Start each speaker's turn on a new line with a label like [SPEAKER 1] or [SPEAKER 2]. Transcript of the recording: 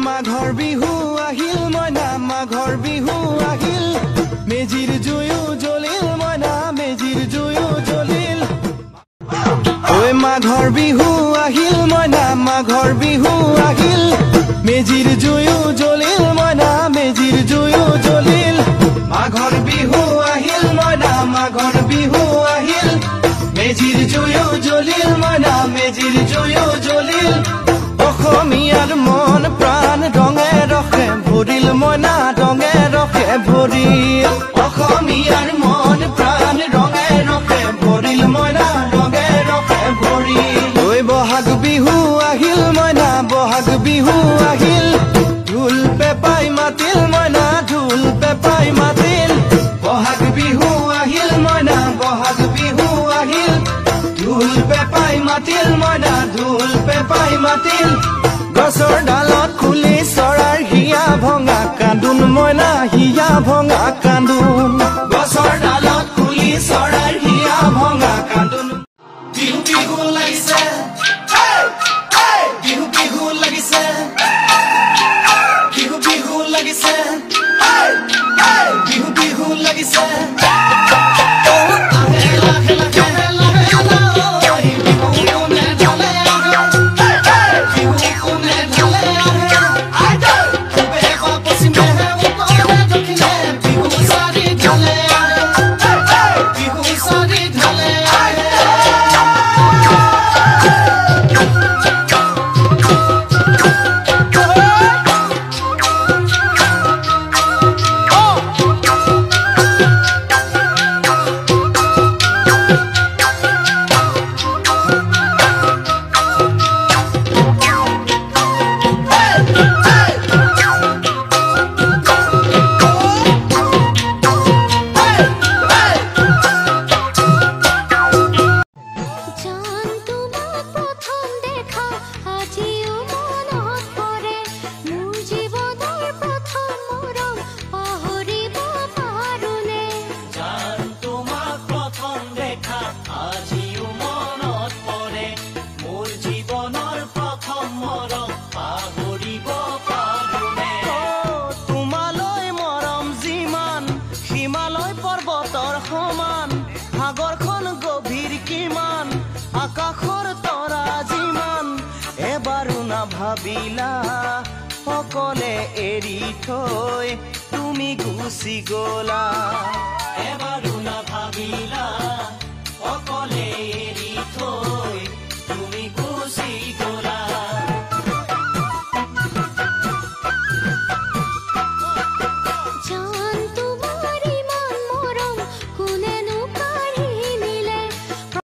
[SPEAKER 1] মাঘৰ বিহু আহিল মইনা মাঘৰ বিহু আহিল মেজিৰ জুয়ো জ্বলিল মইনা মেজিৰ জুয়ো জ্বলিল ঐ মাঘৰ বিহু আহিল মইনা মাঘৰ বিহু আহিল মেজিৰ জুয়ো জ্বলিল মইনা মেজিৰ জুয়ো জ্বলিল মাঘৰ বিহু আহিল মইনা মাঘৰ বিহু আহিল মেজিৰ জুয়ো জ্বলিল মইনা মেজিৰ জুয়ো জ্বলিল অসমীয়াৰ মন প্ৰাণ ৰঙে ৰখে ভৰিল মইনা ৰঙে ৰখে ভৰিল অসমীয়াৰ মন প্ৰাণ ৰঙে ৰখে ভৰিল মইনা ৰঙে ৰখে ভৰিল ঐ বহাগ বিহু আহিল মইনা বহাগ বিহু আহিল ঢোল পেপাই মাতিল মইনা ঢোল পেপাই মাতিল বহাগ বিহু আহিল মইনা বহাগ বিহু আহিল ঢোল পেপাই মাতিল মইনা ঢোল পেপাই মাতিল গছৰ ডালত খুলি চৰাৰ হিয়া ভঙা কান্দোন মইনা হিয়া ভঙা কান্দোন গছৰ ডালত খুলি চৰাৰ হিয়া ভঙা কান্দোন বিহু বিহু লাগিছে বিহু বিহু লাগিছে বিহু বিহু লাগিছে বিহু বিহু লাগিছে ভাবিলা সকলে এৰি থৈ তুমি গুচি গলা এবাৰো না ভাবিলা সকলে এৰি থৈ